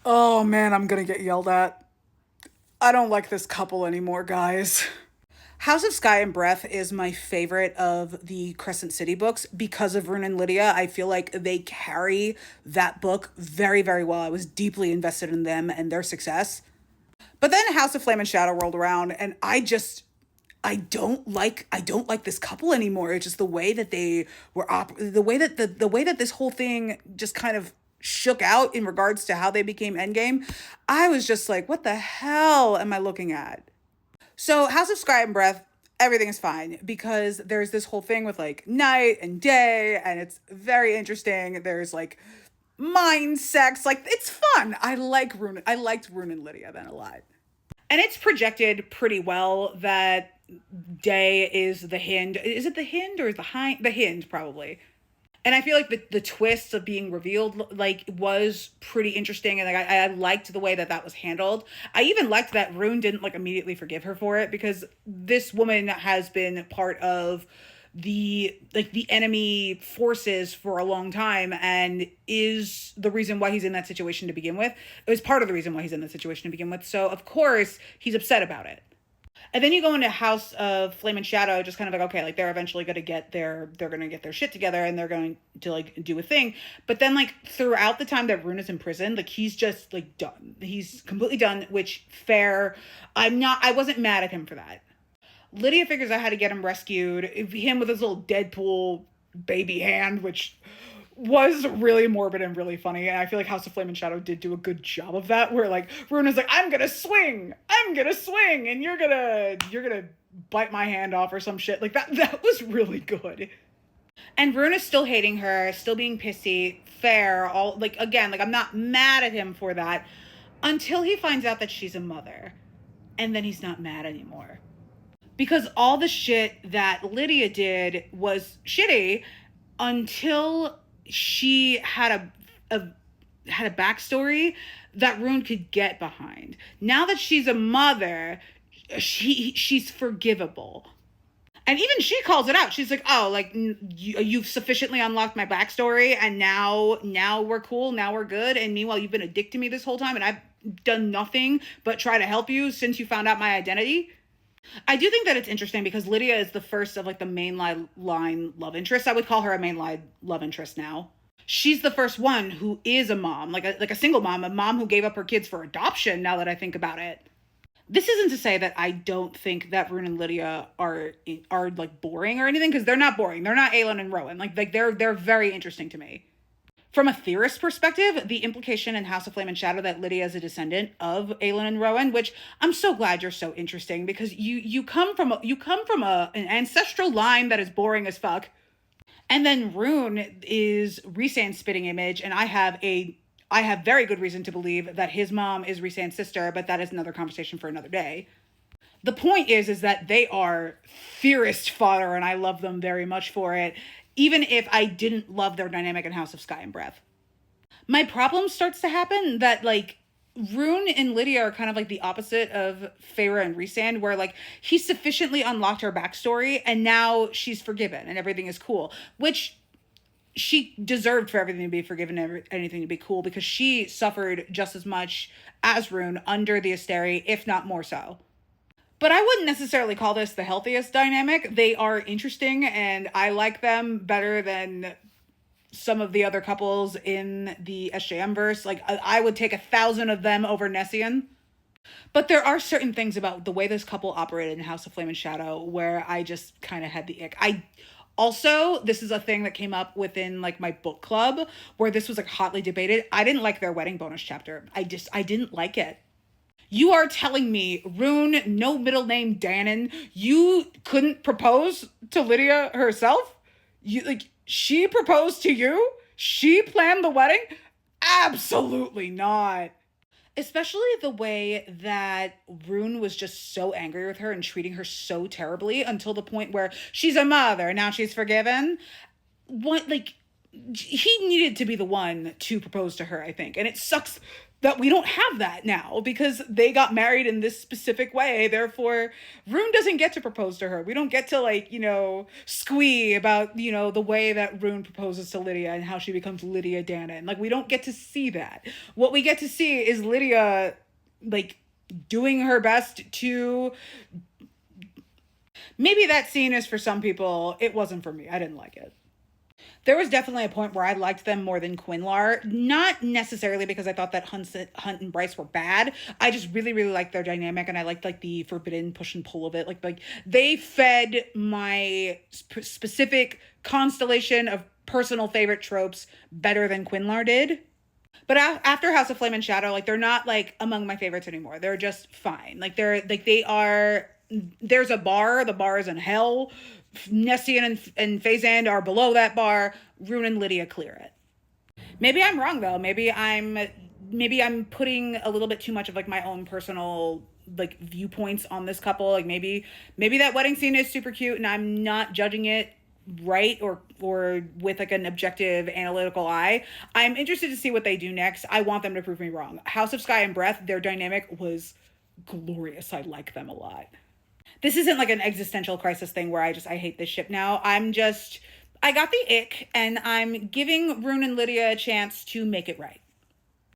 Oh man, I'm gonna get yelled at. I don't like this couple anymore, guys. House of Sky and Breath is my favorite of the Crescent City books because of Ruhn and Lidia. I feel like they carry that book very, very well. I was deeply invested in them and their success. But then House of Flame and Shadow rolled around, and I don't like this couple anymore. It's just the way that they were the way that the way that this whole thing just kind of shook out in regards to how they became Endgame. I was just like, what the hell am I looking at? So House of Sky and Breath, everything is fine because there's this whole thing with like night and day, and it's very interesting. There's like mind sex, like it's fun. I liked Ruhn and Lydia then a lot. And it's projected pretty well that Day is the Hind. Is it the Hind or is the Hind? The Hind, probably. And I feel like the twist of being revealed like was pretty interesting, and like I liked the way that that was handled. I even liked that Ruhn didn't like immediately forgive her for it, because this woman has been part of the enemy forces for a long time and is the reason why he's in that situation to begin with. It was part of the reason why he's in that situation to begin with. So of course he's upset about it. And then you go into House of Flame and Shadow, just kind of like, okay, like they're eventually going to they're going to get their shit together and they're going to like do a thing. But then like throughout the time that Ruhn is in prison, like he's just like done. He's completely done, which fair. I wasn't mad at him for that. Lydia figures out how to get him rescued. Him with his little Deadpool baby hand, which was really morbid and really funny. And I feel like House of Flame and Shadow did do a good job of that, where like Ruhn is like, I'm gonna swing, and you're gonna bite my hand off or some shit. Like that was really good. And Ruhn is still hating her, still being pissy, fair, all like again, like I'm not mad at him for that until he finds out that she's a mother. And then he's not mad anymore. Because all the shit that Lydia did was shitty until she had a backstory that Ruhn could get behind. Now that she's a mother, she's forgivable. And even she calls it out. She's like, "Oh, like you've sufficiently unlocked my backstory, and now we're cool. Now we're good. And meanwhile, you've been a dick to me this whole time, and I've done nothing but try to help you since you found out my identity." I do think that it's interesting because Lydia is the first of like the mainline love interest. I would call her a mainline love interest now. She's the first one who is a mom, like a single mom, a mom who gave up her kids for adoption. Now that I think about it, this isn't to say that I don't think that Ruhn and Lydia are like boring or anything, because they're not boring. They're not Aelin and Rowan. Like they're very interesting to me. From a theorist perspective, the implication in House of Flame and Shadow that Lydia is a descendant of Aelin and Rowan, which I'm so glad you're so interesting, because you come from an ancestral line that is boring as fuck, and then Ruhn is Rhysand's spitting image, and I have very good reason to believe that his mom is Rhysand's sister, but that is another conversation for another day. The point is that they are theorist fodder, and I love them very much for it, even if I didn't love their dynamic in House of Sky and Breath. My problem starts to happen that like Ruhn and Lydia are kind of like the opposite of Feyre and Rhysand, where like he sufficiently unlocked her backstory and now she's forgiven and everything is cool, which she deserved for everything to be forgiven and anything to be cool, because she suffered just as much as Ruhn under the Asteri, if not more so. But I wouldn't necessarily call this the healthiest dynamic. They are interesting and I like them better than some of the other couples in the SJM verse. Like I would take 1,000 of them over Nessian. But there are certain things about the way this couple operated in House of Flame and Shadow where I just kind of had the ick. I also, this is a thing that came up within like my book club where this was like hotly debated. I didn't like their wedding bonus chapter. I didn't like it. You are telling me, Ruhn, no middle name Dannon, you couldn't propose to Lydia herself? You like she proposed to you? She planned the wedding? Absolutely not. Especially the way that Ruhn was just so angry with her and treating her so terribly until the point where she's a mother, now she's forgiven. What, like, he needed to be the one to propose to her, I think. And it sucks that we don't have that now because they got married in this specific way. Therefore, Ruhn doesn't get to propose to her. We don't get to, like, squee about, the way that Ruhn proposes to Lidia and how she becomes Lidia Dannon. Like, we don't get to see that. What we get to see is Lidia, like, doing her best to. Maybe that scene is for some people. It wasn't for me. I didn't like it. There was definitely a point where I liked them more than Quinlar. Not necessarily because I thought that Hunt and Bryce were bad. I just really, really liked their dynamic, and I liked, like, the forbidden push and pull of it. Like they fed my specific constellation of personal favorite tropes better than Quinlar did. But after House of Flame and Shadow, like, they're not, like, among my favorites anymore. They're just fine. Like, they are. There's a bar. The bar is in hell. Nessian and Phazand are below that bar. Ruhn and Lidia clear it. Maybe I'm wrong though. Maybe I'm putting a little bit too much of, like, my own personal, like, viewpoints on this couple. Like, maybe that wedding scene is super cute and I'm not judging it right or with, like, an objective analytical eye. I'm interested to see what they do next. I want them to prove me wrong. House of Sky and Breath, their dynamic was glorious. I like them a lot. This isn't like an existential crisis thing where I hate this ship now. I got the ick, and I'm giving Ruhn and Lidia a chance to make it right.